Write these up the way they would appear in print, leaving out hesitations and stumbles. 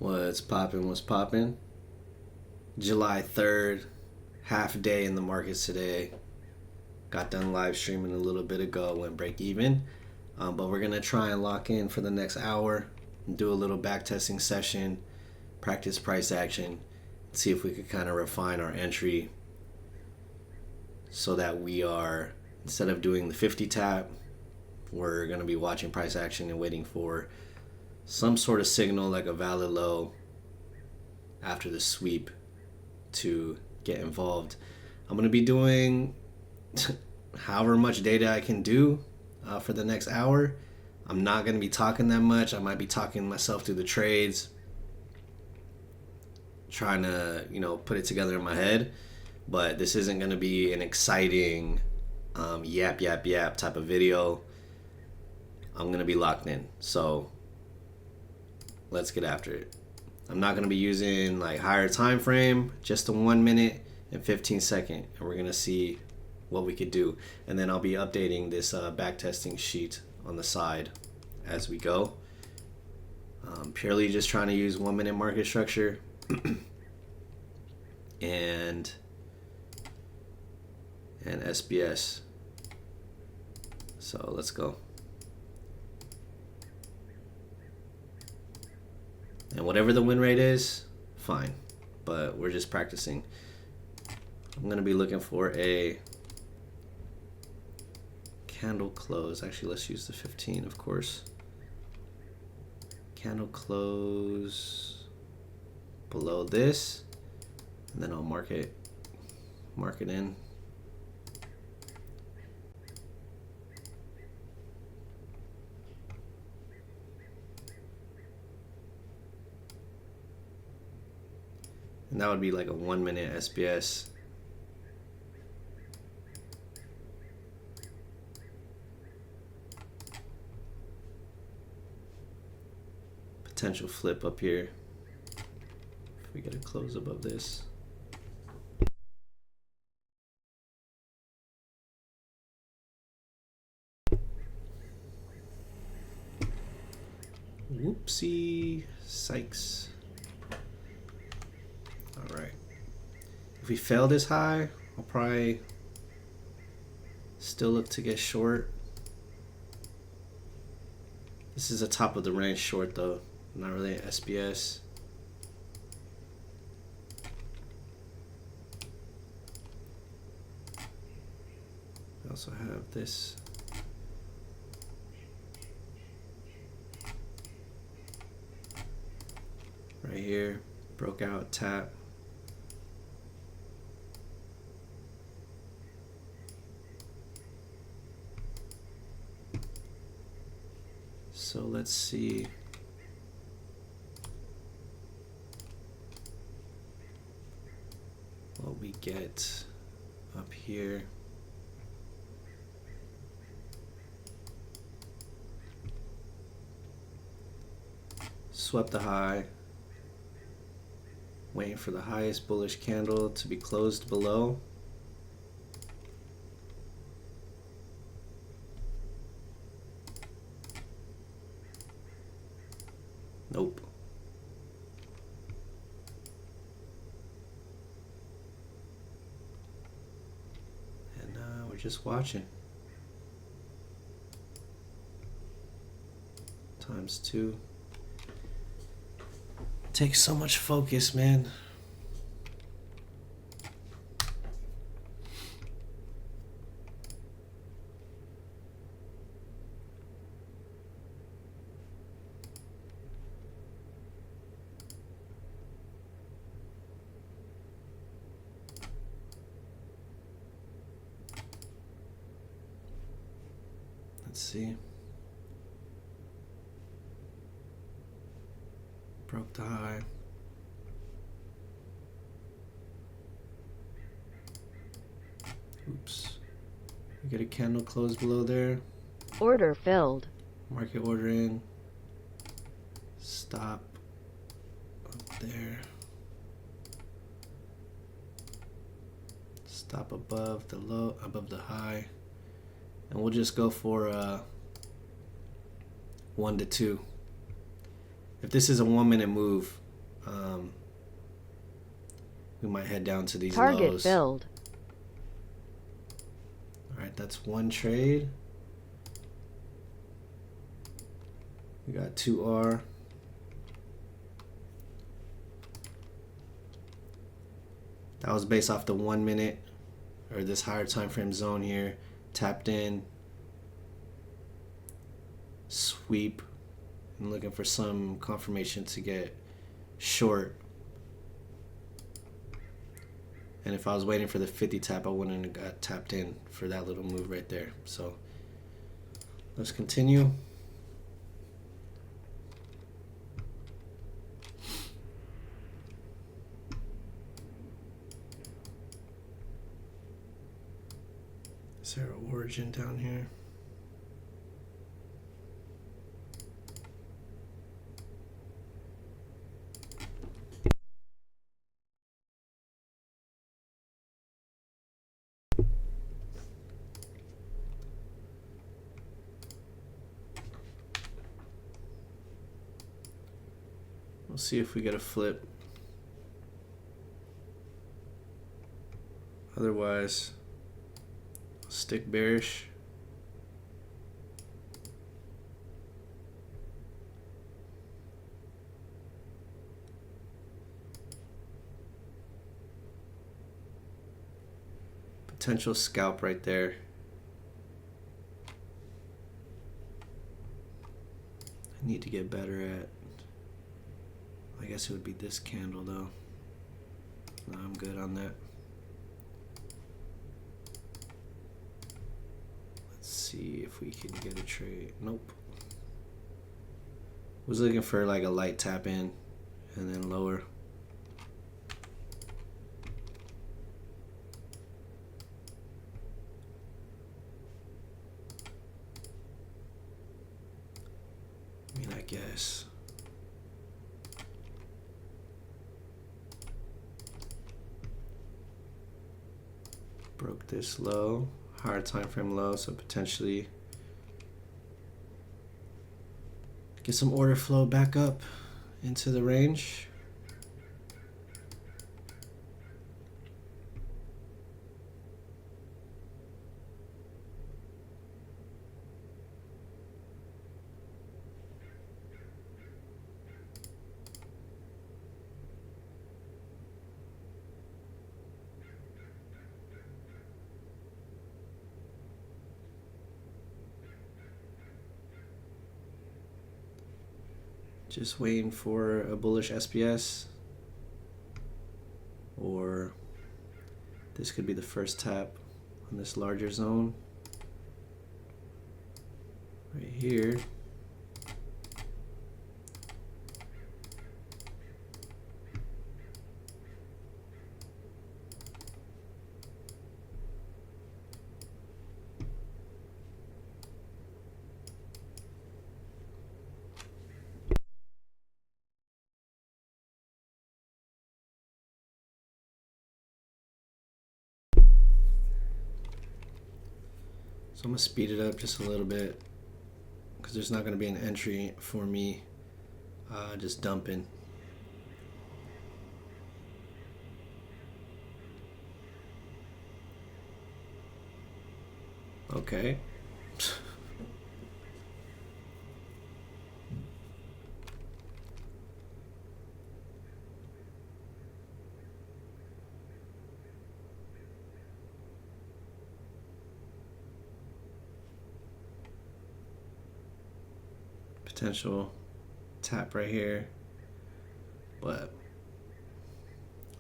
What's poppin'? What's poppin'? July 3rd, half day in the markets today. Got done live streaming a little bit ago, went break even. But we're going to try and lock in for the next hour and do a little back testing session, practice price action, see if we could kind of refine our entry so that we are, instead of doing the 50 tap, we're going to be watching price action and waiting for some sort of signal like a valid low after the sweep to get involved. I'm going to be doing however much data I can do for the next hour. I'm not going to be talking that much. I might be talking myself through the trades, trying to, put it together in my head. But this isn't going to be an exciting yap type of video. I'm going to be locked in. So let's get after it. I'm not going to be using like higher time frame, just a 1 minute and 15 second, and we're going to see what we could do. And then I'll be updating this back testing sheet on the side as we go. Purely just trying to use 1 minute market structure and SBS. So let's go. And whatever the win rate is, fine. But we're just practicing. I'm going to be looking for a candle close. Actually, let's use the 15, of course. Candle close below this. And then I'll mark it in. And that would be like a 1 minute SBS. Potential flip up here if we get a close above this. Whoopsie, Sykes. All right. If we fail this high, I'll probably still look to get short. This is a top of the range short though, not really an SBS. I also have this. Right here, broke out, tap. So let's see. What we get up here. Swept the high. Waiting for the highest bullish candle to be closed below. Nope. And we're just watching. ×2. Takes so much focus, man. Let's see. Broke the high. Oops. We get a candle close below there. Order filled. Market order in. Stop up there. Stop above the low, above the high. And we'll just go for 1 to 2. If this is a 1 minute move, We might head down to these Target lows. filled. All right, that's one trade. We got 2R. That was based off the 1 minute or this higher time frame zone here. Tapped in, sweep. I'm looking for some confirmation to get short. And if I was waiting for the 50 tap, I wouldn't have got tapped in for that little move right there. So let's continue. Is there an origin down here? We'll see if we get a flip. Otherwise, I'll stick bearish. Potential scalp right there. I need to get better at, I guess it would be this candle though. No, I'm good on that. Let's see if we can get a trade. Nope. Was looking for like a light tap in and then lower. I mean, I guess. Broke this low, higher time frame low, so potentially get some order flow back up into the range. Just waiting for a bullish SPS, or this could be the first tap on this larger zone right here. So I'm gonna speed it up just a little bit because there's not gonna be an entry for me just dumping. Okay. Potential tap right here, but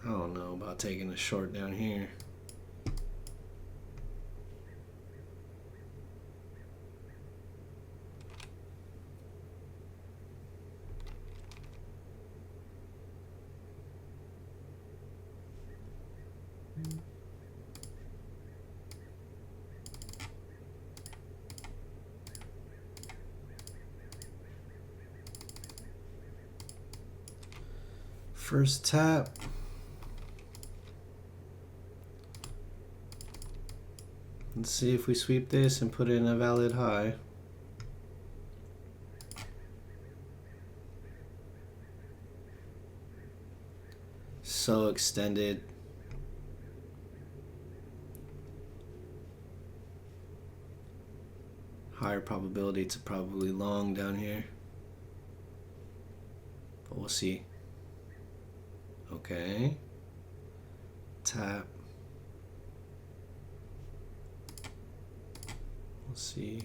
I don't know about taking a short down here. First tap. Let's see if we sweep this and put in a valid high. So extended. Higher probability to probably long down here. But we'll see. Okay. Tap. We'll see.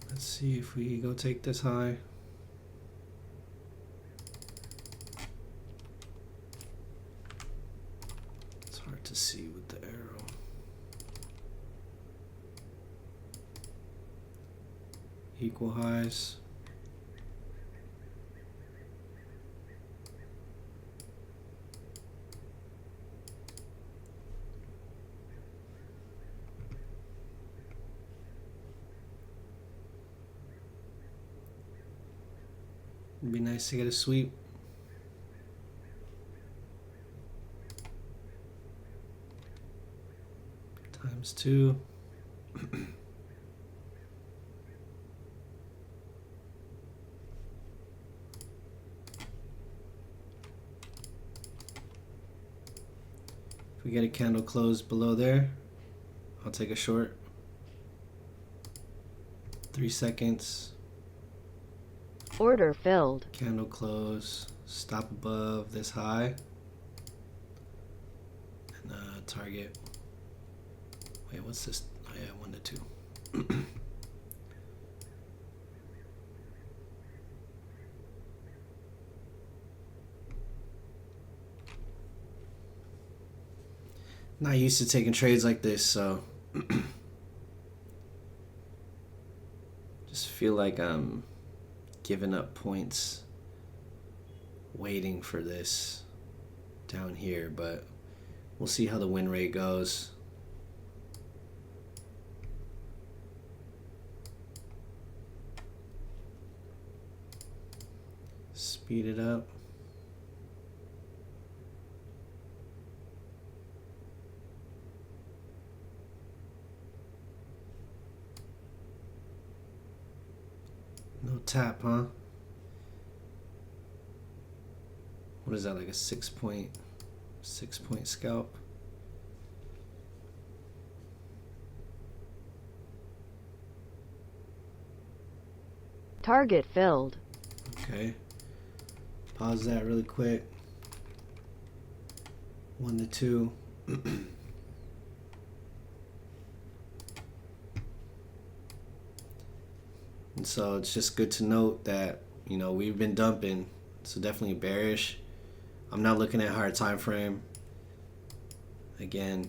Let's see if we go take this high. It's hard to see with the arrow. Equal highs. It'd be nice to get a sweep. Times 2. If we get a candle closed below there, I'll take a short. 3 seconds. Order filled. Candle close. Stop above this high. And target. Wait, what's this? Oh yeah, 1 to 2. Not used to taking trades like this, so just feel like I'm giving up points waiting for this down here, but we'll see how the win rate goes. Speed it up. No tap, huh? What is that, like a 6-point scalp? Target filled. Okay. Pause that really quick. 1 to 2. And so it's just good to note that, you know, we've been dumping, so definitely bearish. I'm not looking at higher time frame. Again,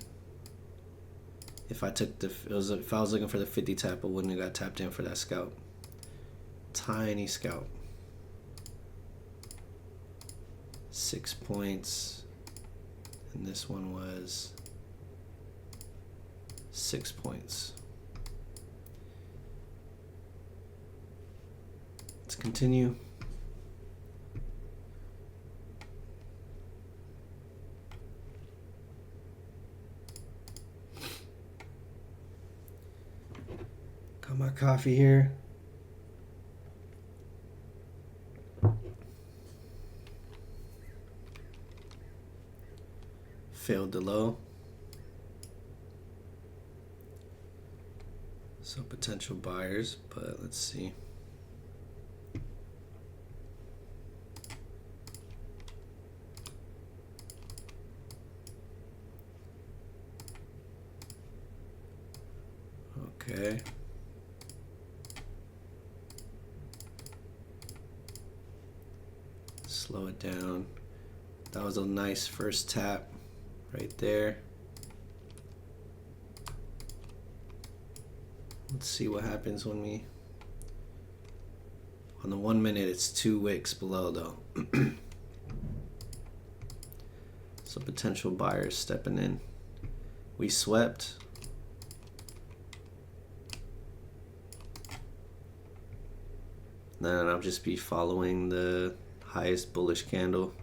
if I was looking for the 50 tap, I wouldn't have got tapped in for that scalp. Tiny scalp. 6 points, and this one was 6 points. Let's continue. Got my coffee here. Failed the low. So potential buyers, but let's see. Okay. Slow it down. That was a nice first tap right there. Let's see what happens when we On the 1 minute, it's 2 wicks below though. So potential buyers stepping in. We swept. Then I'll just be following the highest bullish candle.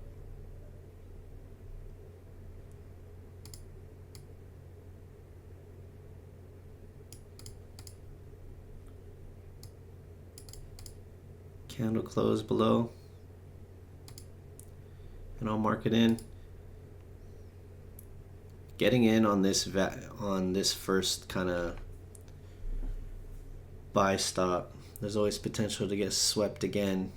Candle close below. And I'll mark it in. Getting in on this first kind of buy stop, there's always potential to get swept again.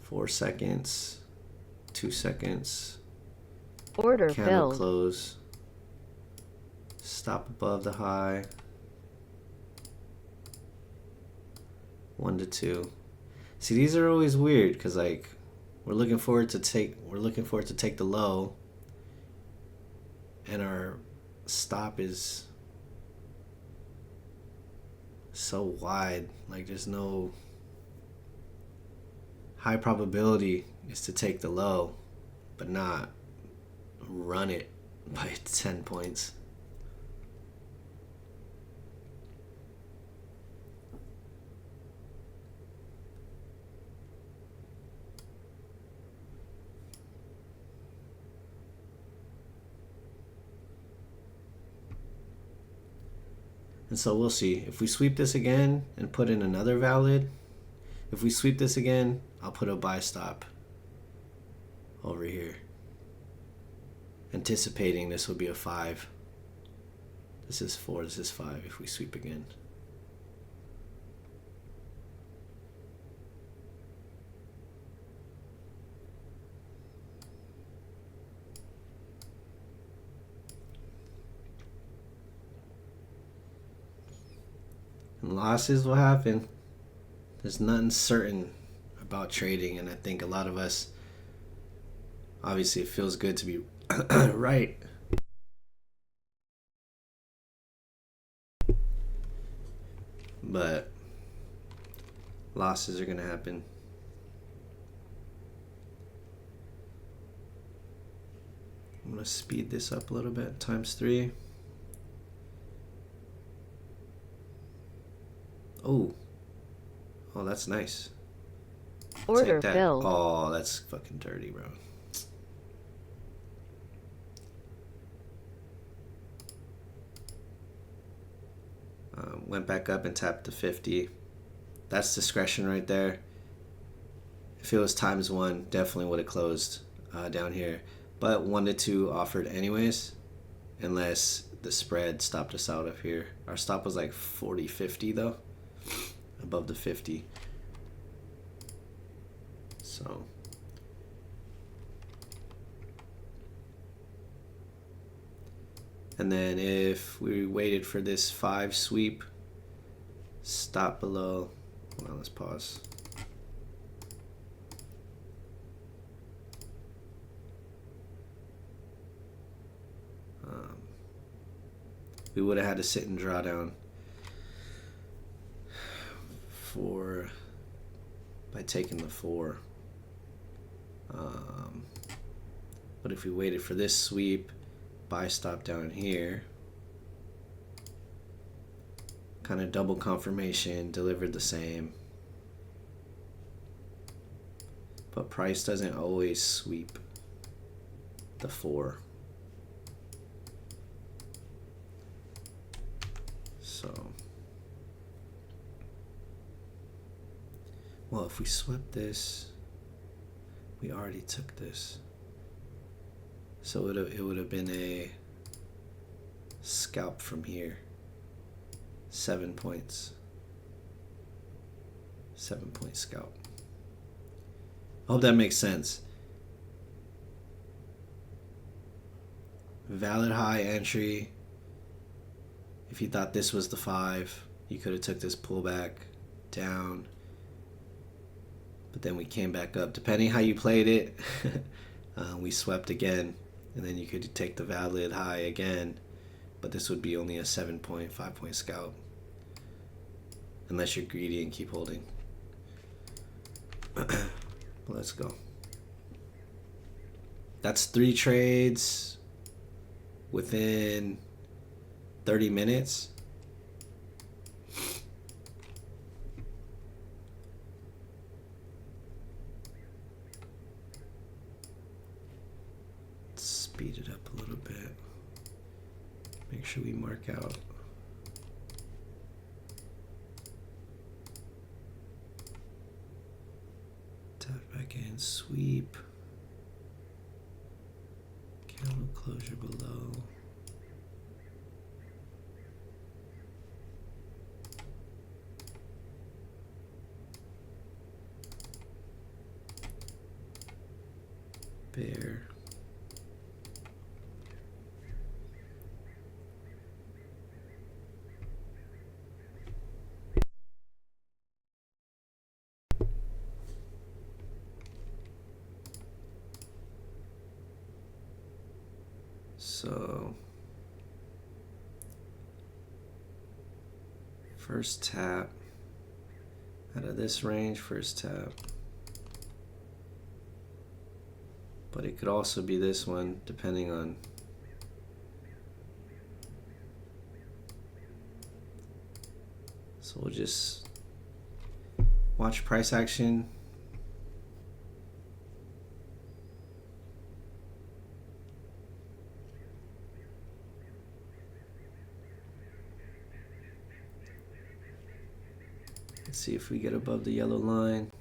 Four seconds, 2 seconds. Order Candle filled. close. Stop above the high. 1 to 2. See, these are always weird because like we're looking forward to take the low, and our stop is so wide. Like there's no high probability is to take the low, but not run it by 10 points. And so we'll see. If we sweep this again and put in another valid, if we sweep this again, I'll put a buy stop over here. Anticipating this will be a 5. This is 4, this is 5 if we sweep again. And losses will happen. There's nothing certain about trading, and I think a lot of us, obviously it feels good to be right. But losses are going to happen. I'm going to speed this up a little bit, ×3. Oh, that's nice. Order that. filled. Oh, that's fucking dirty, bro. Went back up and tapped the 50. That's discretion right there. If it was ×1, definitely would have closed down here. But 1 to 2 offered anyways, unless the spread stopped us out of here. Our stop was like 40-50 though, above the 50. So and then if we waited for this 5 sweep, stop below. Hold on, let's pause. We would have had to sit and draw down by taking the 4. But if we waited for this sweep, buy stop down here, kind of double confirmation, delivered the same. But price doesn't always sweep the 4. So, well, if we swept this, we already took this. So it would have been a scalp from here. 7 points. 7-point scalp. I hope that makes sense. Valid high entry. If you thought this was the 5, you could have took this pullback down. But then we came back up. Depending how you played it, we swept again. And then you could take the valid high again. but this would be only a 7-point, 5-point scalp. Unless you're greedy and keep holding. Let's go. That's 3 trades within 30 minutes. Speed it up a little bit. Make sure we mark out. Tap back in, sweep. Candle closure below. Bear. So first tap out of this range, first tap. But it could also be this one, depending on so we'll just watch price action. Let's see if we get above the yellow line.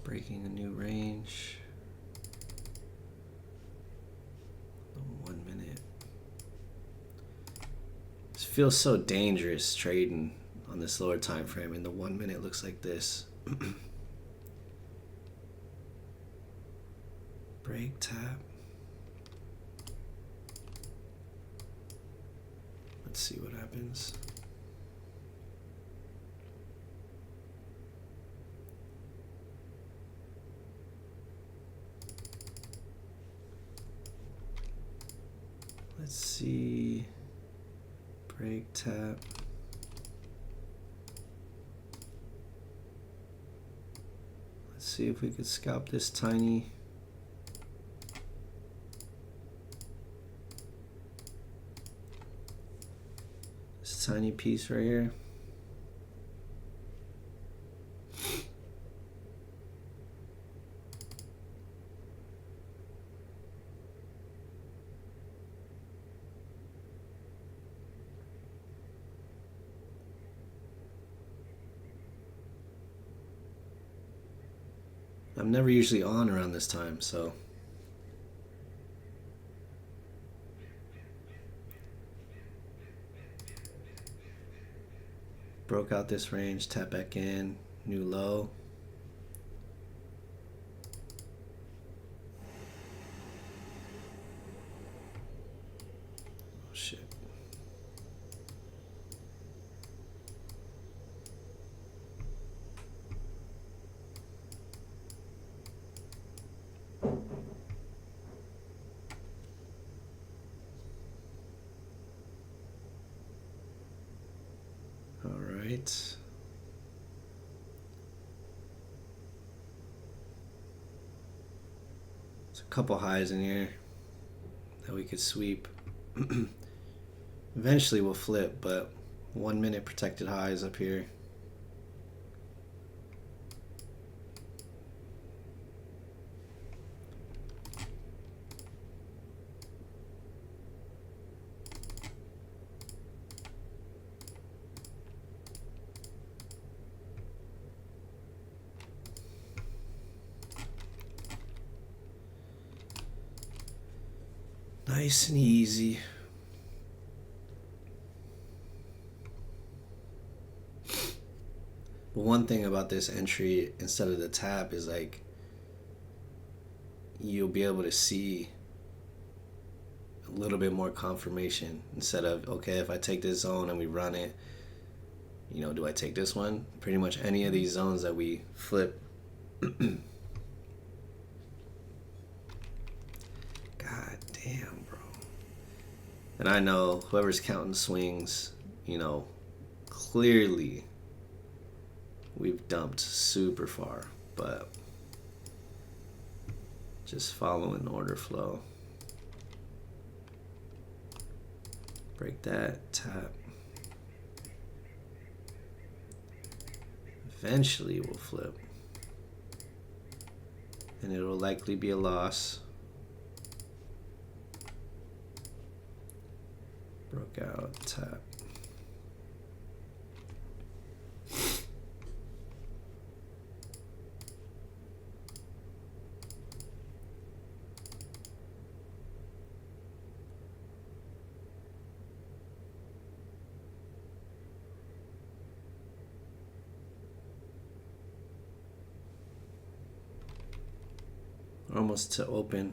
Breaking a new range. 1 minute. This feels so dangerous trading on this lower time frame, and the 1 minute looks like this. Break, tap. Let's see what happens. Let's see. Break, tap. Let's see if we could scalp this tiny. This tiny piece right here. I'm never usually on around this time, so broke out this range, tap back in, new low. Oh shit. It's a couple highs in here that we could sweep. Eventually we'll flip, but 1 minute protected highs up here. Nice and easy. But one thing about this entry instead of the tap is like you'll be able to see a little bit more confirmation instead of, okay, if I take this zone and we run it, you know, do I take this one? Pretty much any of these zones that we flip. God damn, bro. And I know whoever's counting swings, you know, clearly we've dumped super far, but just following order flow. Break that, tap. Eventually we'll flip. And it'll likely be a loss. Broke out, tap. Almost to open.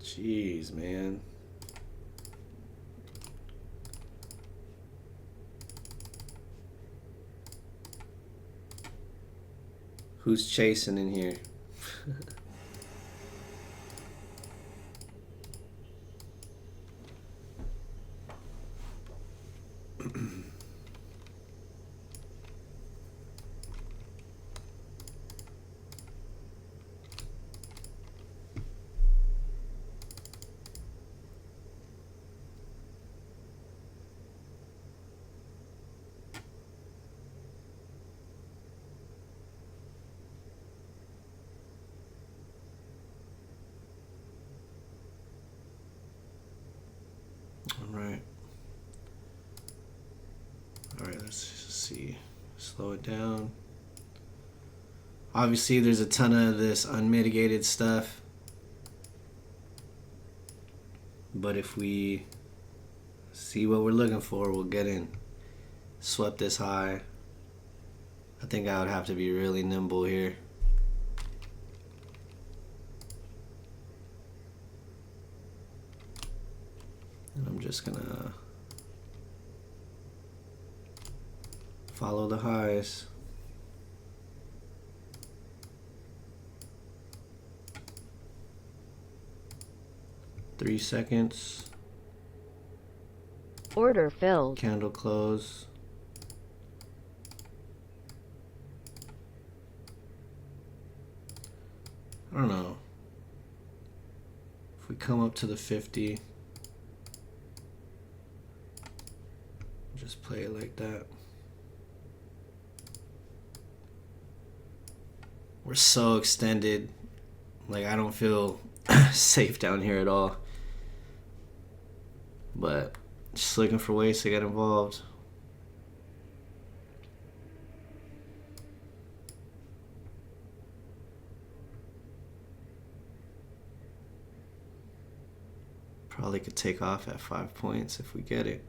Jeez, man. Who's chasing in here? Alright, let's see. Slow it down. Obviously, there's a ton of this unmitigated stuff. But if we see what we're looking for, we'll get in. Swept this high. I think I would have to be really nimble here. And I'm just gonna follow the highs. Three seconds. Order filled. Candle close. I don't know. If we come up to the 50, just play it like that. We're so extended. Like, I don't feel safe down here at all. But just looking for ways to get involved. Probably could take off at 5 points if we get it.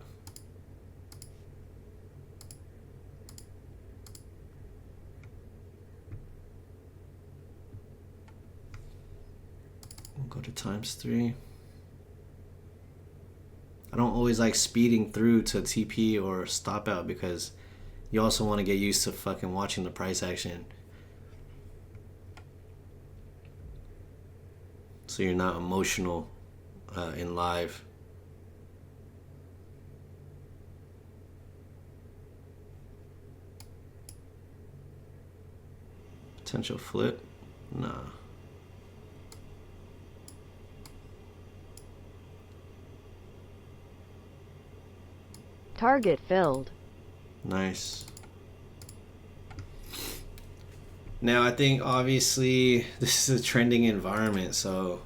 We'll go to ×3. I don't always like speeding through to TP or stop out because you also want to get used to fucking watching the price action. So you're not emotional in live. Potential flip? Nah. Target filled. Nice. Now I think obviously this is a trending environment, so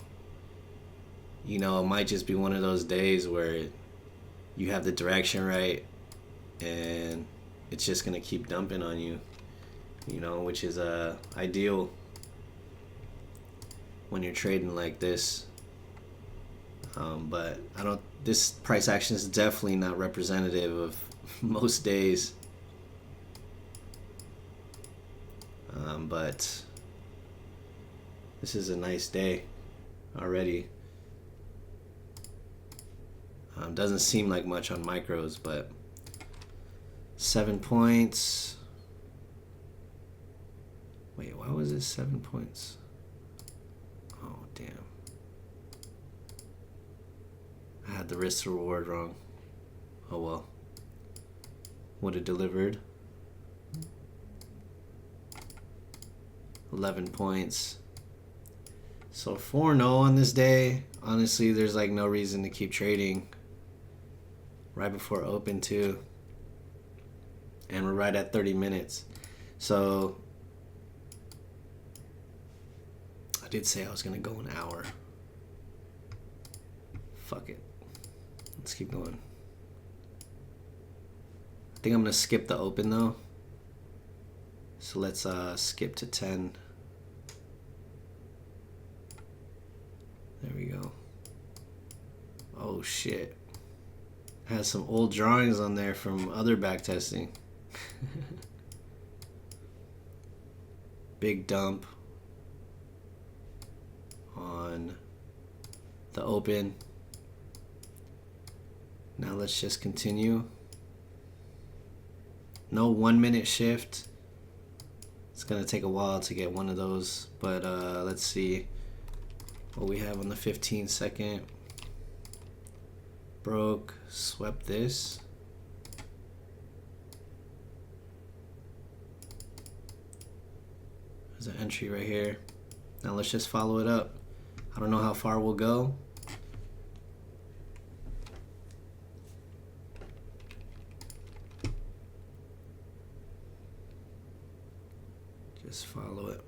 you know, it might just be one of those days where you have the direction right and it's just gonna keep dumping on you, you know, which is ideal when you're trading like this. But I don't. This price action is definitely not representative of most days. But this is a nice day already. Doesn't seem like much on micros, but 7 points. Wait, why was it 7 points? Oh, damn. I had the risk to reward wrong. Oh well. Would have delivered. 11 points. So 4-0 on this day. Honestly, there's like no reason to keep trading. Right before open too. And we're right at 30 minutes. So I did say I was gonna go an hour. Fuck it. Let's keep going. I think I'm gonna skip the open though. So let's skip to 10. There we go. Oh shit. Has some old drawings on there from other backtesting. Big dump on the open. Now let's just continue. No 1 minute shift. It's gonna take a while to get one of those, but let's see what we have on the 15-second. Broke, swept this. There's an entry right here. Now let's just follow it up. I don't know how far we'll go. Just follow it.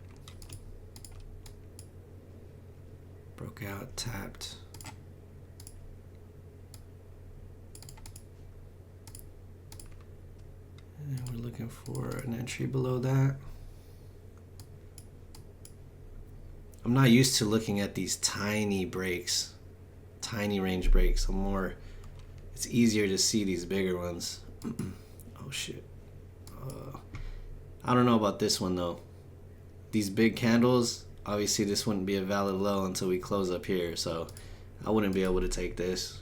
Broke out, tapped. And we're looking for an entry below that. I'm not used to looking at these tiny breaks, tiny range breaks. It's easier to see these bigger ones. Oh shit. I don't know about this one though. These big candles, obviously this wouldn't be a valid low until we close up here, so I wouldn't be able to take this.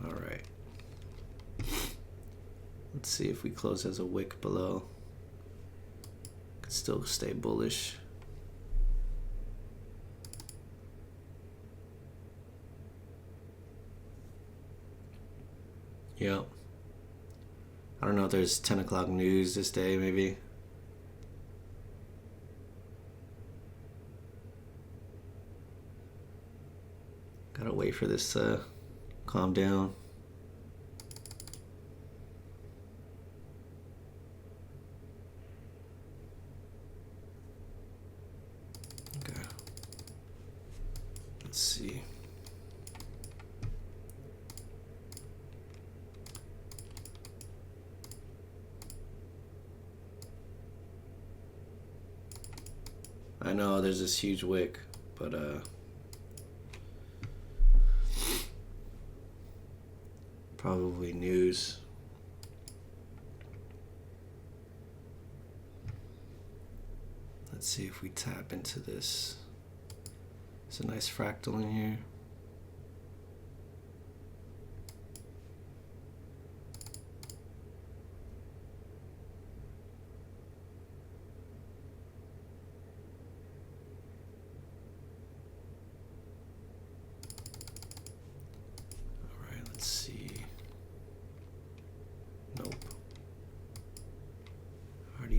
All right. Let's see if we close as a wick below. Could still stay bullish. Yep. I don't know if there's 10 o'clock news this day, maybe. Gotta wait for this to calm down. Okay. Let's see. I know there's this huge wick, but probably news. Let's see if we tap into this. It's a nice fractal in here.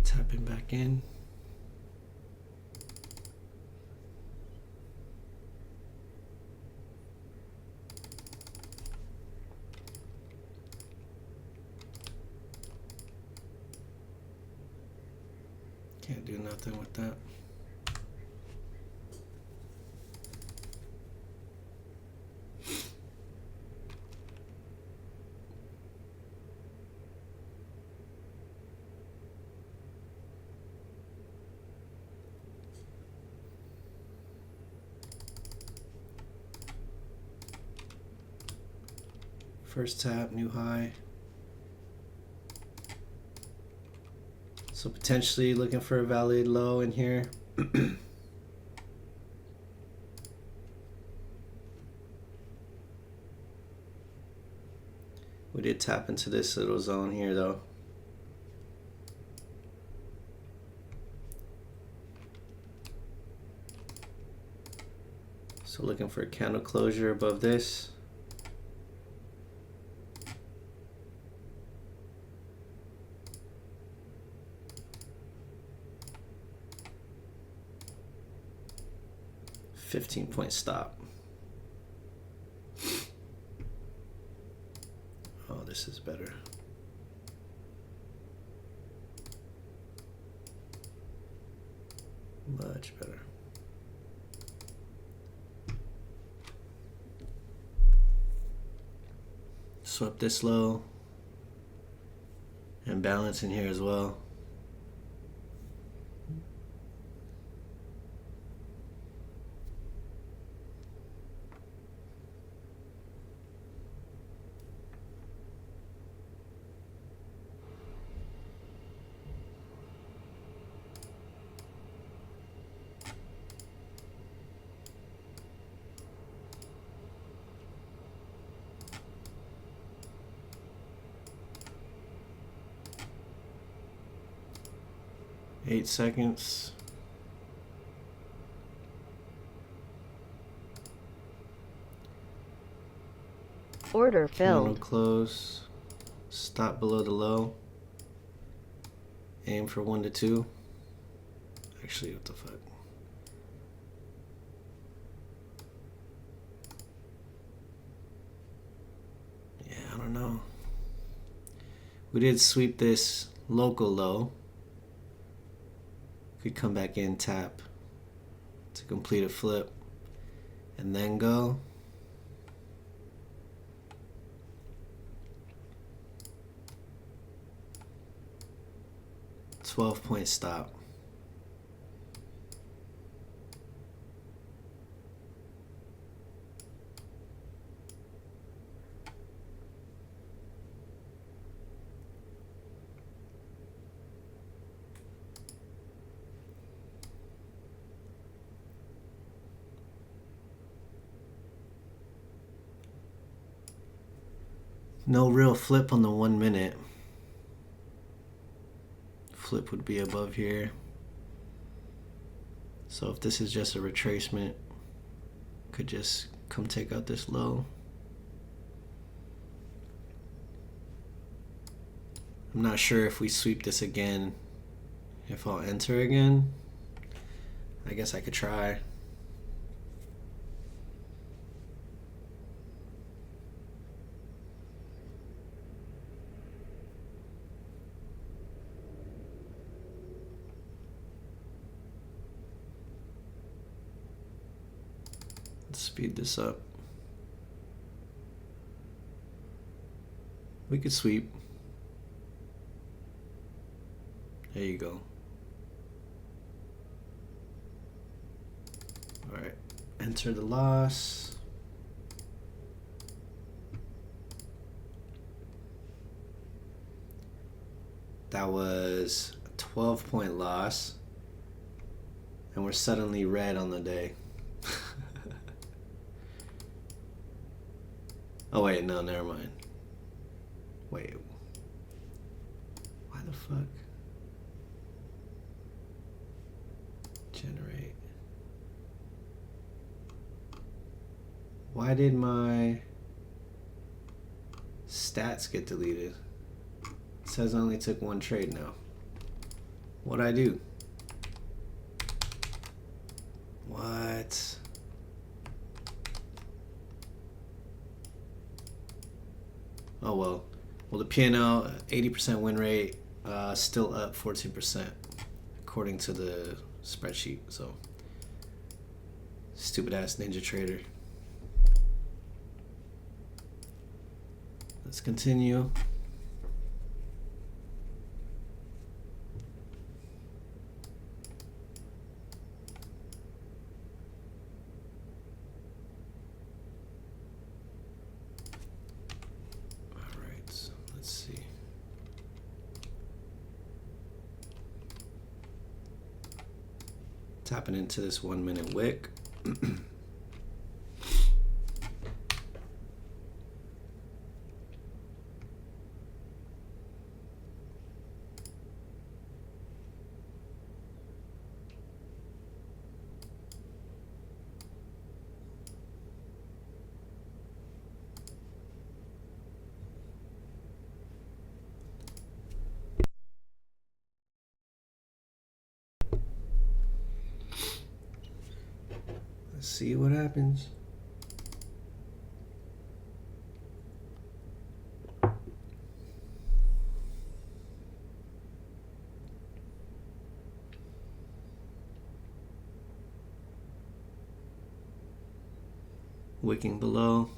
Tapping back in. Can't do nothing with that. First tap, new high. So potentially looking for a valid low in here. We did tap into this little zone here though. So looking for a candle closure above this. $15-point stop. Oh, this is better. Much better. Swept this low and balance in here as well. Eight seconds. Order Candle filled. close. Stop below the low. Aim for 1 to 2. Actually, what the fuck? Yeah, I don't know. We did sweep this local low. Could come back in, tap to complete a flip, and then go. $12-point stop. No real flip on the 1 minute. Flip would be above here. So if this is just a retracement, could just come take out this low. I'm not sure if we sweep this again, if I'll enter again. I guess I could try. Let's speed this up. We could sweep. There you go. All right, enter the loss. That was a 12-point loss, and we're suddenly red on the day. Oh wait, no, never mind. Wait, why the fuck? Generate. Why did my stats get deleted? It says I only took 1 trade now. What'd I do? What? Oh well. Well, the P&L 80% win rate, still up 14% according to the spreadsheet. So stupid ass ninja trader. Let's continue. Tapping into this 1 minute wick. Let's see what happens. Wicking below.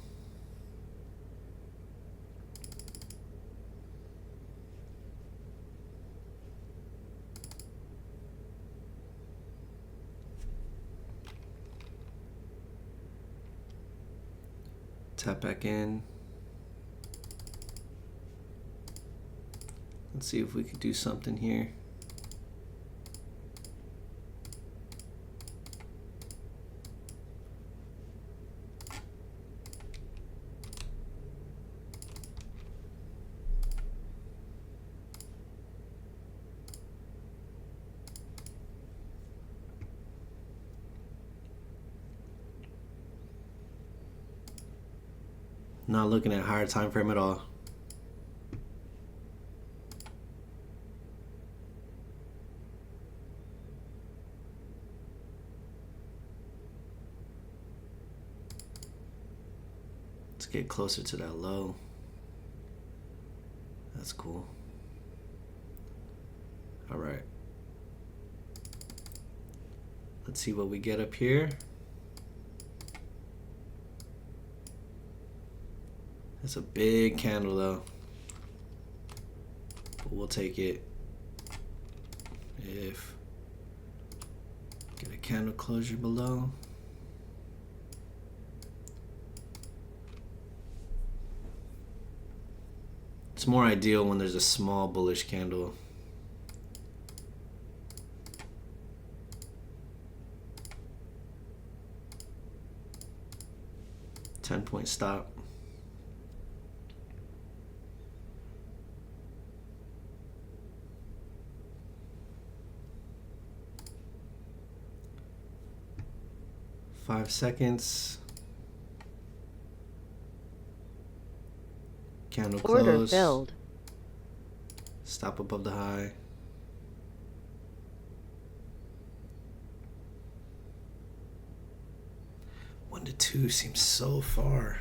Tap back in. Let's see if we could do something here. Not looking at higher time frame at all. Let's get closer to that low. That's cool. All right. Let's see what we get up here. That's a big candle though, but we'll take it. If get a candle closure below. It's more ideal when there's a small bullish candle. $10-point stop. Five seconds. Candle Order close. filled. Stop above the high. One to two seems so far.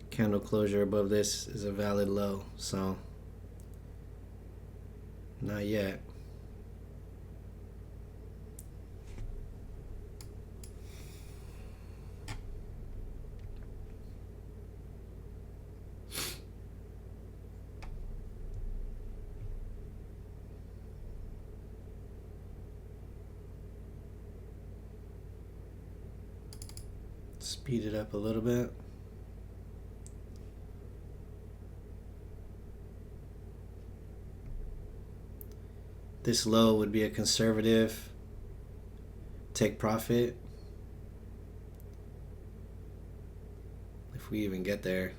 Candle closure above this is a valid low, so not yet. Speed it up a little bit. This low would be a conservative take profit if we even get there.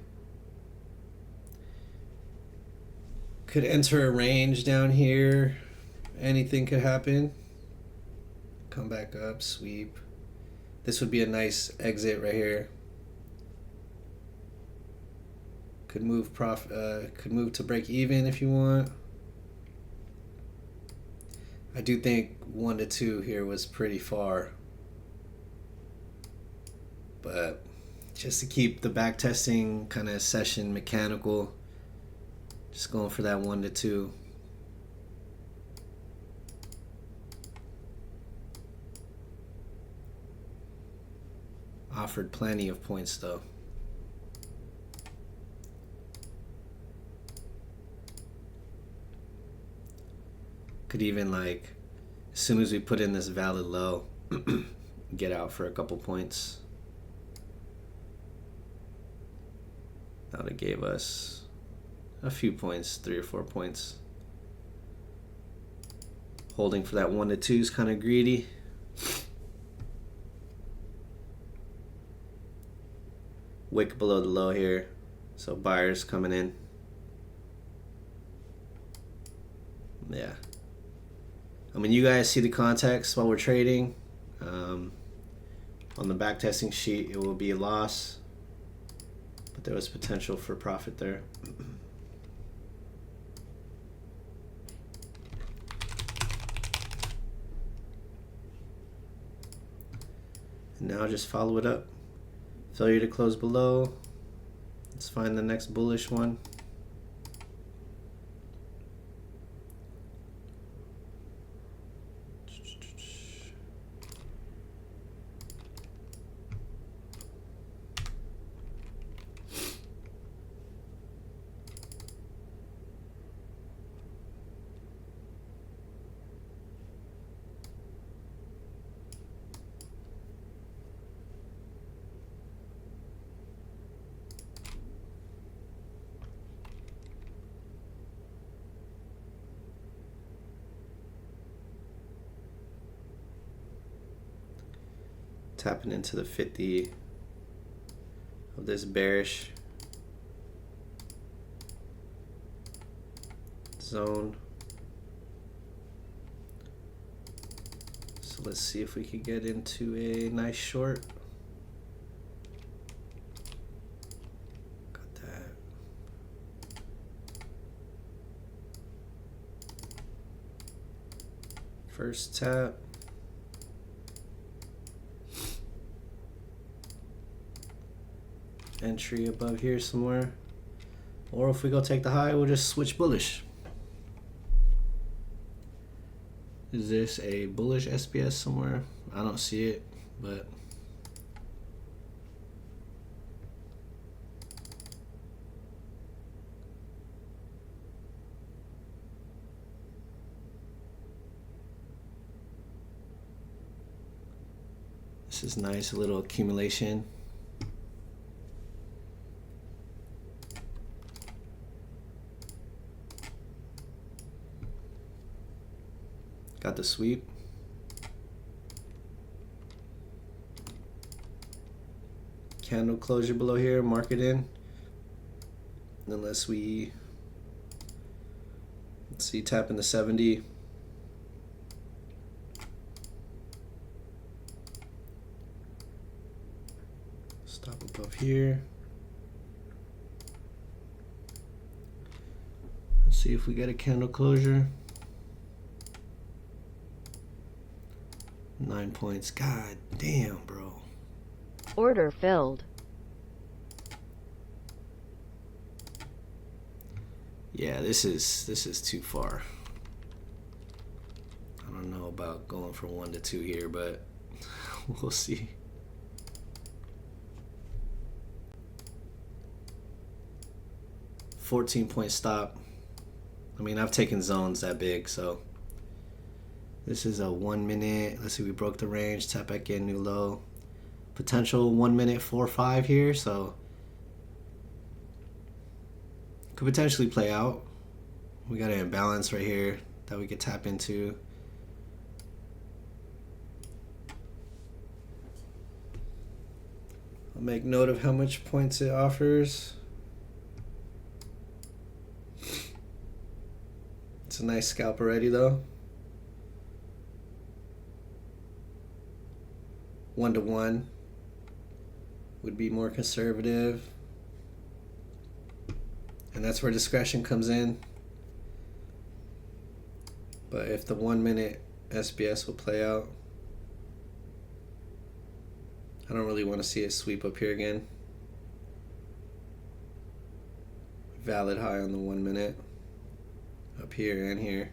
Could enter a range down here. Anything could happen. Come back up, sweep. This would be a nice exit right here. Could move could move to break even if you want. I do think 1 to 2 here was pretty far, but just to keep the back testing kind of session mechanical, just going for that 1 to 2. Offered plenty of points though. Could even, like, as soon as we put in this valid low, get out for a couple points. That would have gave us a few points, 3 or 4 points. Holding for that 1 to 2 is kind of greedy. Wick below the low here, so buyers coming in. Yeah. I mean, you guys see the context while we're trading. On the backtesting sheet, it will be a loss, but there was potential for profit there. And now just follow it up. Failure to close below. Let's find the next bullish one. Tapping into the 50 of this bearish zone. So let's see if we could get into a nice short. Got that. First tap. Entry above here somewhere, or if we go take the high, we'll just switch bullish. Is this a bullish SPS somewhere? I don't see it, but this is nice, a little accumulation. Got the sweep. Candle closure below here, mark it in. Unless we, let's see, tap in the 70. Stop above here. Let's see if we get a candle closure. 9 points. God damn, bro. Order filled. Yeah, this is too far. I don't know about going from 1 to 2 here, but we'll see. $14-point stop. I mean, I've taken zones that big, so this is a 1 minute. Let's see, we broke the range, tap back in, new low. Potential 1 minute 4-5 here, so could potentially play out. We got an imbalance right here that we could tap into. I'll make note of how much points it offers. It's a nice scalp already though. 1 to 1 would be more conservative. And that's where discretion comes in. But if the 1 minute SBS will play out, I don't really want to see it sweep up here again. Valid high on the 1 minute. Up here and here.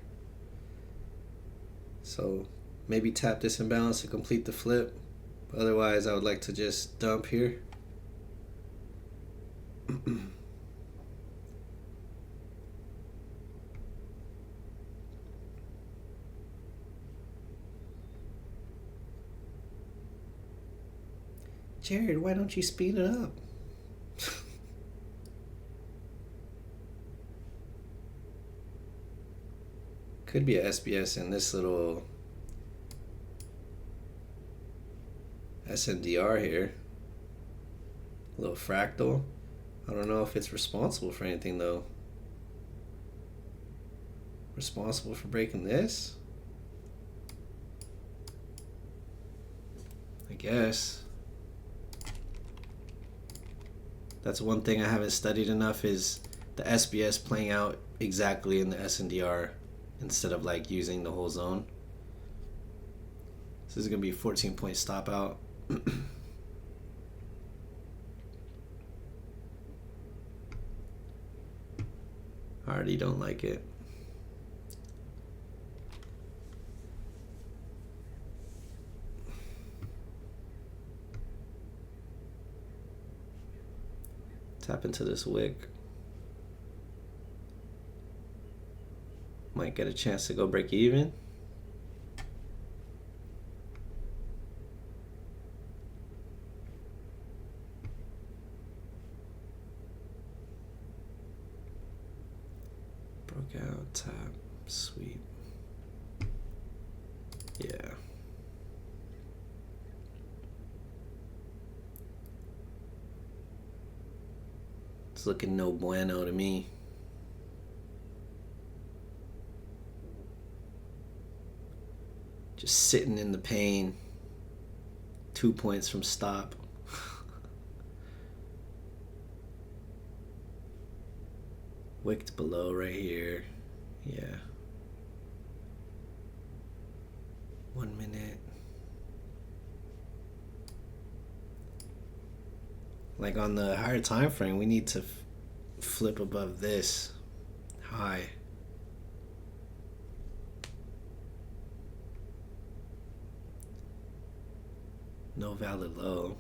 So maybe tap this imbalance to complete the flip. Otherwise, I would like to just dump here. Jared, why don't you speed it up? Could be a SBS in this little SNDR here. A little fractal. I don't know if it's responsible for anything though. Responsible for breaking this? I guess. That's one thing I haven't studied enough is the SBS playing out exactly in the SNDR instead of like using the whole zone. This is gonna be a 14-point stop out. I already don't like it. Tap into this wick. Might get a chance to go break even. Broke out, tap, sweep. Yeah. It's looking no bueno to me. Just sitting in the pain. 2 points from stop. Wicked below right here. Yeah. 1 minute. Like on the higher time frame, we need to flip above this high. No valid low.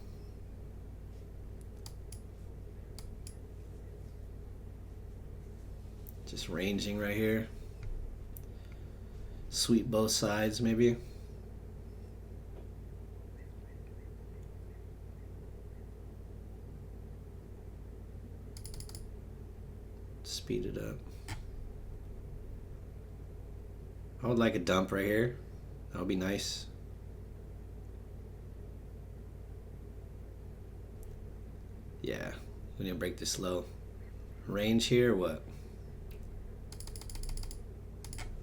Just ranging right here. Sweep both sides maybe. Speed it up. I would like a dump right here. That would be nice. Yeah, we need to break this low. Range here or what?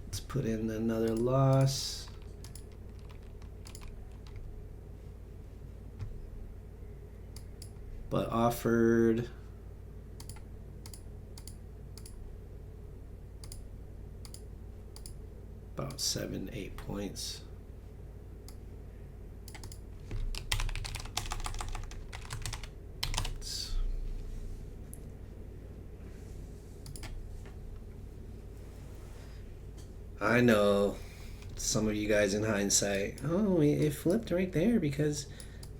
Let's put in another loss. But offered about 7-8 points. I know some of you guys in hindsight, oh, it flipped right there because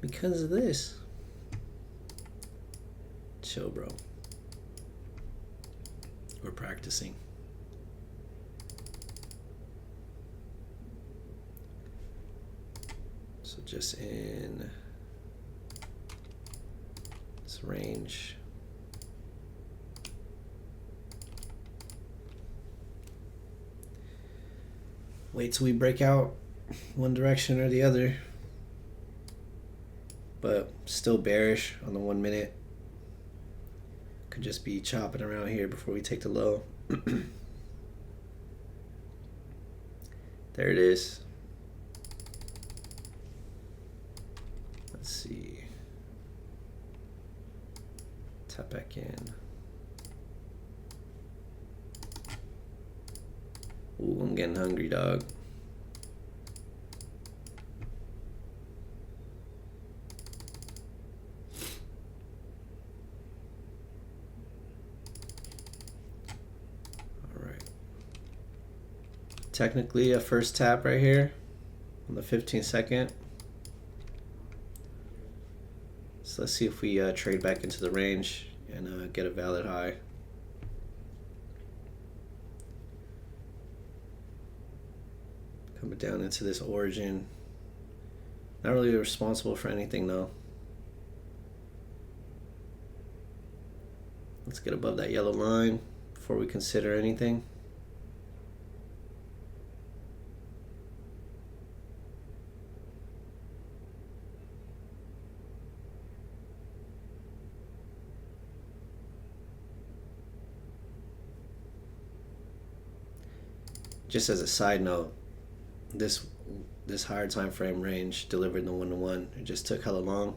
of this. Chill, bro. We're practicing. So just in this range. Wait till we break out one direction or the other. But still bearish on the 1 minute. Could just be chopping around here before we take the low. There it is. Let's see. Tap back in. Ooh, I'm getting hungry, dog. All right. Technically a first tap right here on the 15-second. So let's see if we trade back into the range and get a valid high. Coming down into this origin. Not really responsible for anything though. Let's get above that yellow line before we consider anything. Just as a side note, this higher time frame range delivered the 1-to-1. It just took hella long.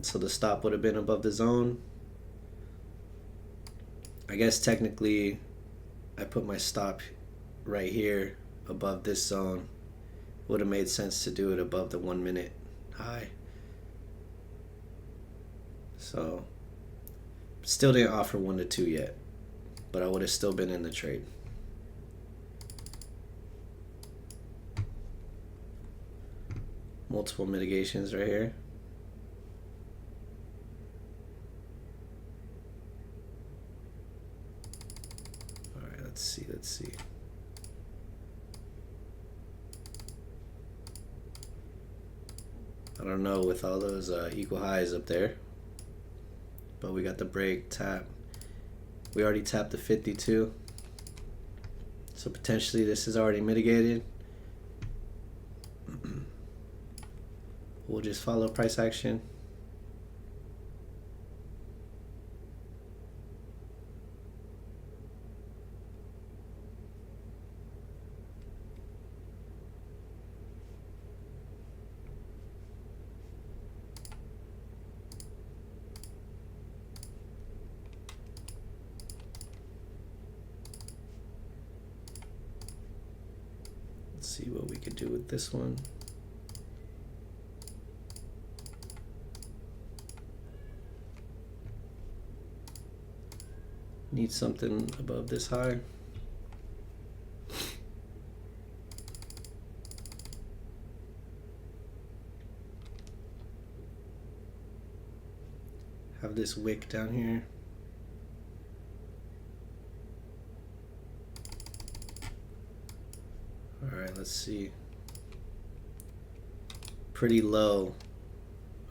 So the stop would have been above the zone. I guess technically I put my stop right here above this zone. Would have made sense to do it above the 1 minute high. So still didn't offer 1-to-2 yet, but I would have still been in the trade. Multiple mitigations right here. All right, let's see. I don't know with all those equal highs up there, but we got the break tap. We already tapped the 52, so potentially this is already mitigated. We'll just follow price action. Let's see what we could do with this one. Need something above this high. Have this wick down here. All right, let's see. Pretty low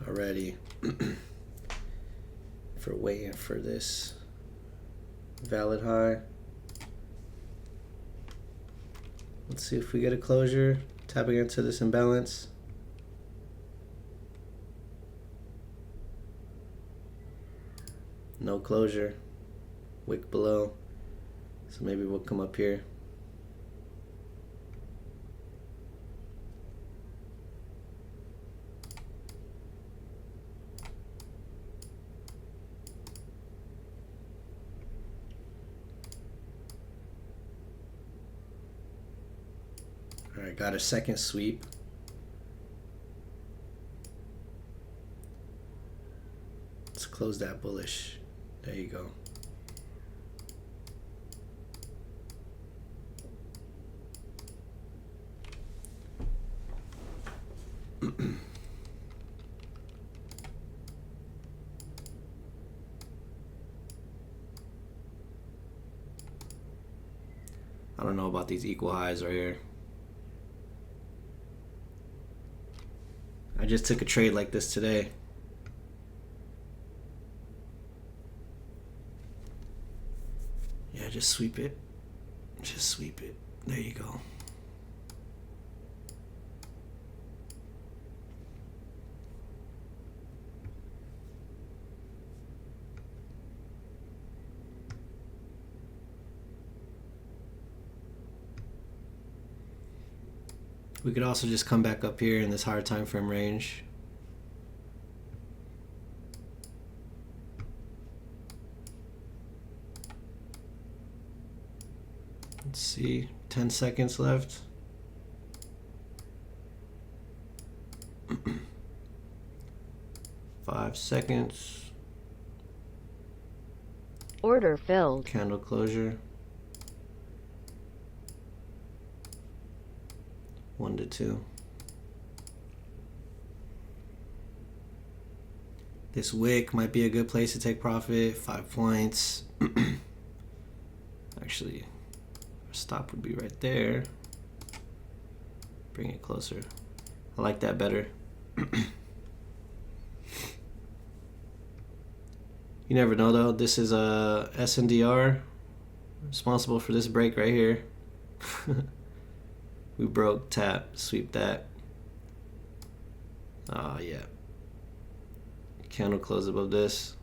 already for waiting for this valid high. Let's see if we get a closure. Tapping into this imbalance. No closure. Wick below. So maybe we'll come up here. All right, got a second sweep. Let's close that bullish. There you go. I don't know about these equal highs right here. I just took a trade like this today. Yeah, just sweep it. Just sweep it. There you go. We could also just come back up here in this higher time frame range. Let's see, 10 seconds left. Five seconds. Order filled. Candle closure. 1-to-2. This wick might be a good place to take profit. 5 points. Actually, our stop would be right there. Bring it closer. I like that better. You never know though. This is a SNDR responsible for this break right here. We broke, tap, sweep that. Oh yeah. Candle close above this.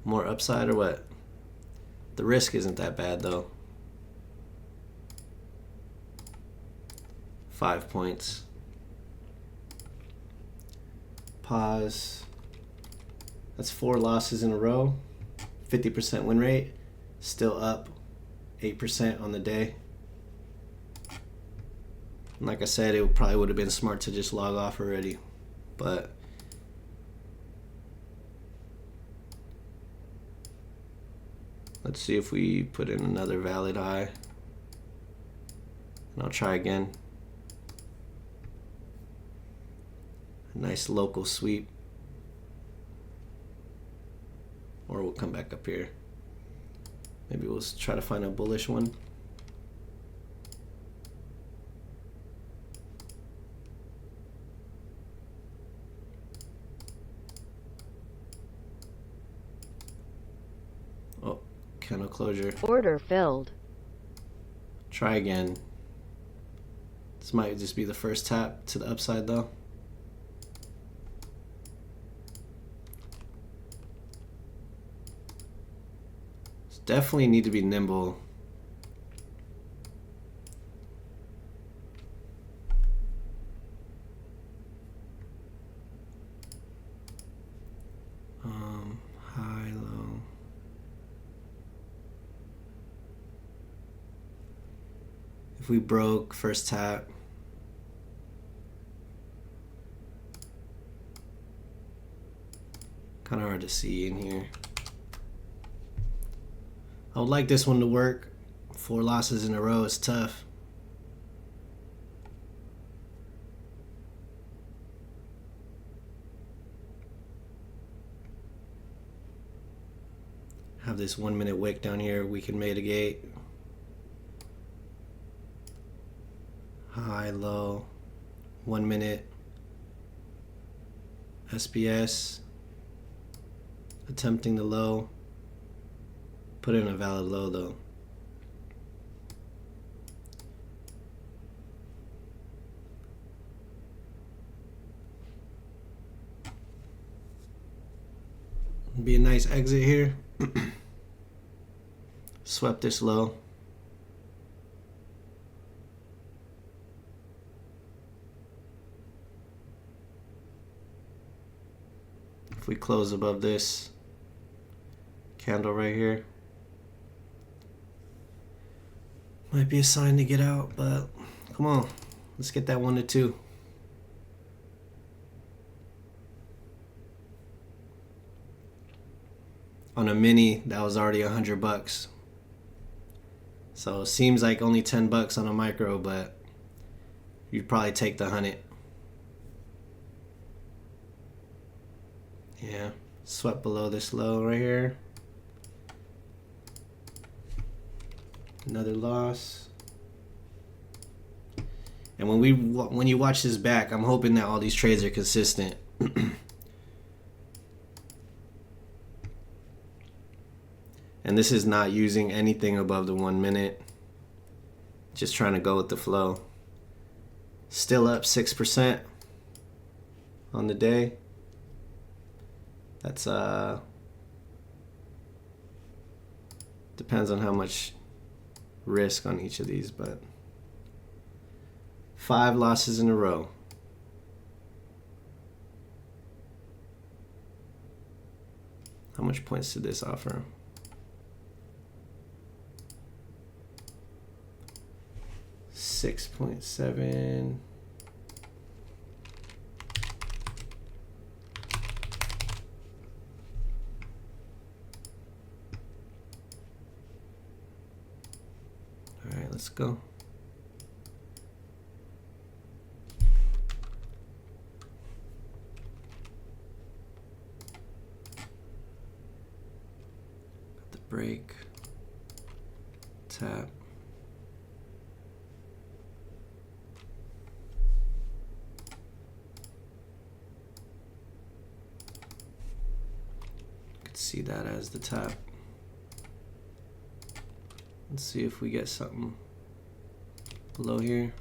More upside or what? The risk isn't that bad though. 5 points. Pause. That's 4 losses in a row. 50% win rate. Still up 8% on the day. And like I said, it probably would have been smart to just log off already. But let's see if we put in another valid high. And I'll try again. A nice local sweep. Or we'll come back up here. Maybe we'll try to find a bullish one. Oh, candle closure. Order filled. Try again. This might just be the first tap to the upside though. Definitely need to be nimble. High, low. If we broke first tap, kind of hard to see in here. I would like this one to work. 4 losses in a row is tough. Have this 1 minute wick down here we can mitigate. High, low, 1 minute. SBS. Attempting the low. Put in a valid low though. Be a nice exit here. Swept this low. If we close above this candle right here, might be a sign to get out, but come on, let's get that 1 to 2. On a mini, that was already $100. So it seems like only $10 on a micro, but you'd probably take the 100. Yeah, swept below this low right here. Another loss. And when you watch this back, I'm hoping that all these trades are consistent. And this is not using anything above the 1 minute. Just trying to go with the flow. Still up 6% on the day. That's depends on how much risk on each of these, but 5 losses in a row. How much points did this offer? 6.7. All right, let's go. Got the break. Tap. see that as the tap. Let's see if we get something below here.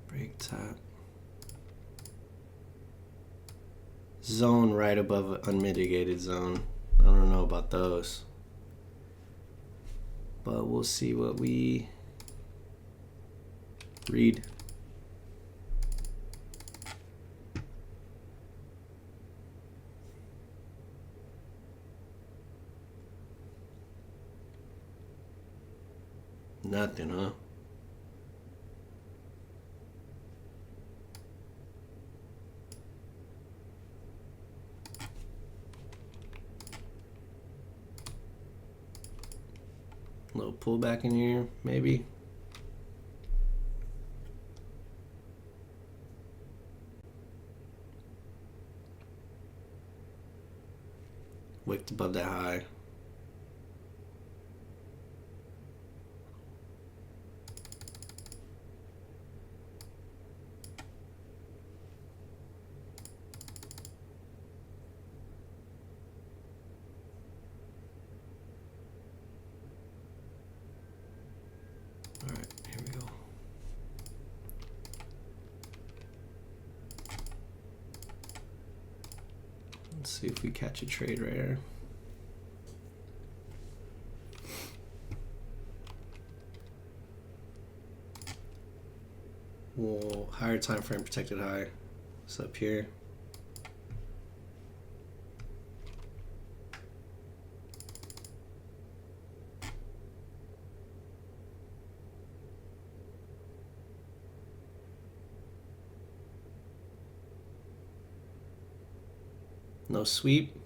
Break tap. Zone right above unmitigated zone. I don't know about those, but we'll see what we read. Nothing, huh? Little pullback in here, maybe. Wicked above that high. All right, here we go. Let's see if we catch a trade right here. Whoa, higher time frame protected high. It's up here. No sweep.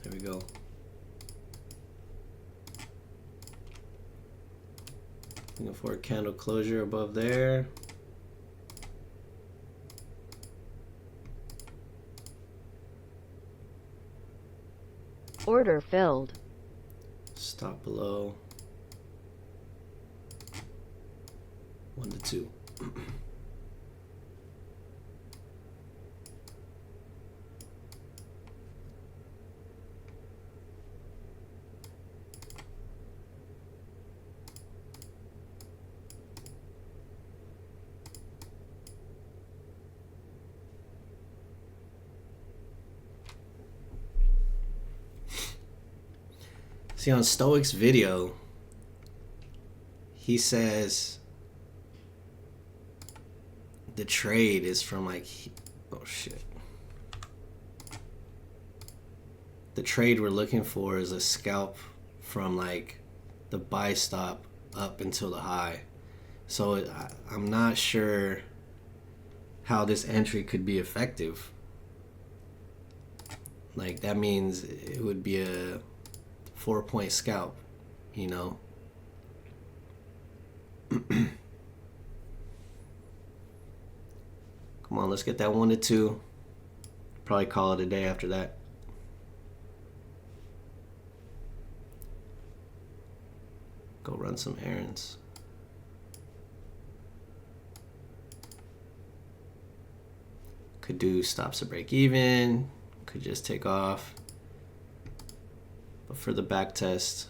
There we go. Looking for a candle closure above there. Order filled. Stop below 1 to 2. See, on Stoic's video, he says the trade is from like, oh shit. The trade we're looking for is a scalp from like the buy stop up until the high. So I'm not sure how this entry could be effective. Like that means it would be a 4-point scalp, you know. Come on, let's get that 1 to 2. Probably call it a day after that. Go run some errands. Could do stops to break even. Could just take off. But for the back test,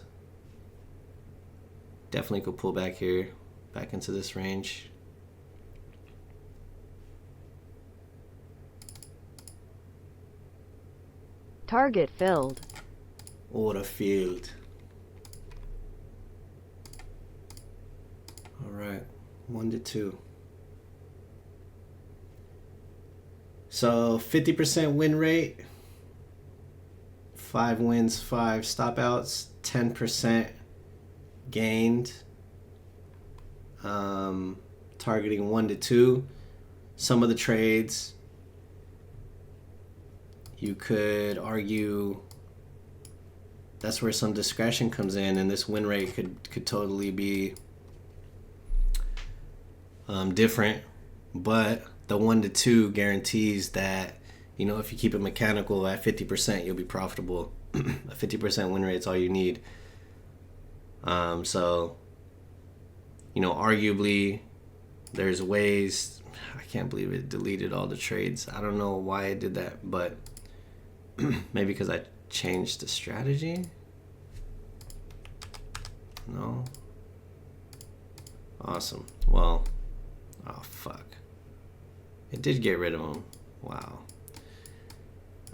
definitely could pull back here, back into this range. Target filled. Order filled. All right, 1 to 2. So 50% win rate. 5 wins, 5 stop outs, 10% gained. Targeting 1 to 2. Some of the trades, you could argue that's where some discretion comes in, and this win rate could totally be different. But the 1 to 2 guarantees that You know, if you keep it mechanical at 50%, you'll be profitable. A 50% win rate's all you need. So, you know, arguably, there's ways. I can't believe it deleted all the trades. I don't know why it did that, but maybe because I changed the strategy? No. Awesome. Well, oh, fuck. It did get rid of them. Wow.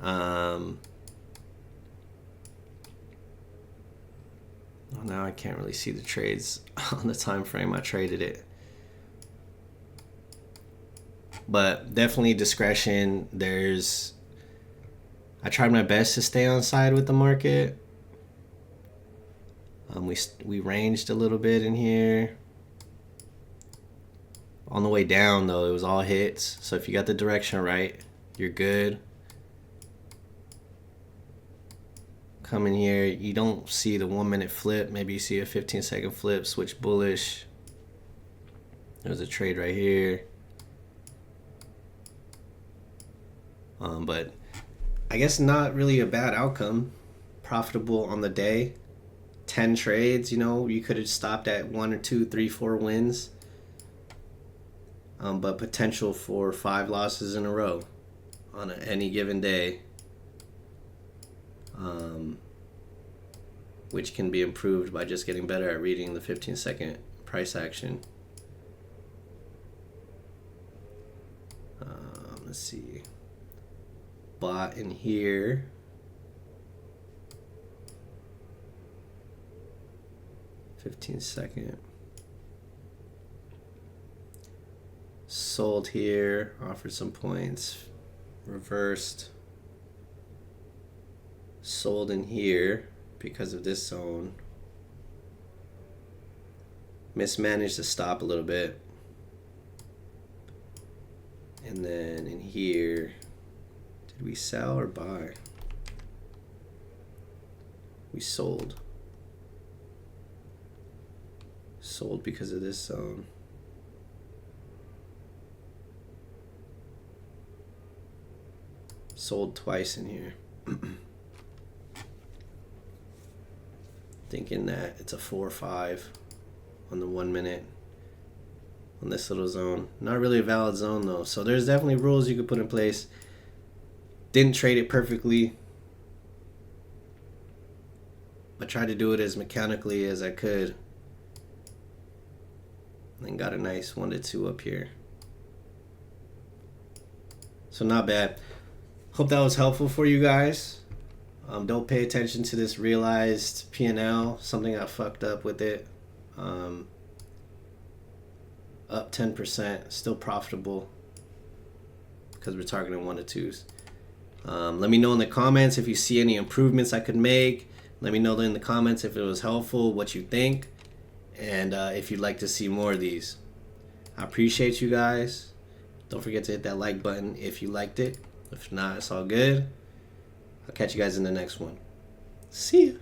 Well, now I can't really see the trades on the time frame I traded it. But definitely discretion. I tried my best to stay on side with the market. We ranged a little bit in here. On the way down, though, it was all hits. So if you got the direction right, you're good. Come in here, you don't see the 1 minute flip. Maybe you see a 15-second flip, switch bullish. There's a trade right here. But I guess not really a bad outcome. Profitable on the day. 10 trades, you know, you could have stopped at 1 or 2, 3, 4 wins. But potential for 5 losses in a row on any given day. Which can be improved by just getting better at reading the 15-second price action. Let's see. Bought in here. $15. Sold here, offered some points, reversed. Sold in here because of this zone. Mismanaged to stop a little bit. And then in here, did we sell or buy? We sold. Sold because of this zone. Sold twice in here. Thinking that it's a 4 or 5 on the 1 minute on this little zone. Not really a valid zone though. So there's definitely rules you could put in place. Didn't trade it perfectly, but tried to do it as mechanically as I could. And got a nice 1 to 2 up here. So not bad. Hope that was helpful for you guys. Don't pay attention to this realized P&L. Something I fucked up with it. Up 10%. Still profitable. Because we're targeting 1 to 2s. Let me know in the comments if you see any improvements I could make. Let me know in the comments if it was helpful, what you think. And if you'd like to see more of these. I appreciate you guys. Don't forget to hit that like button if you liked it. If not, it's all good. I'll catch you guys in the next one. See ya.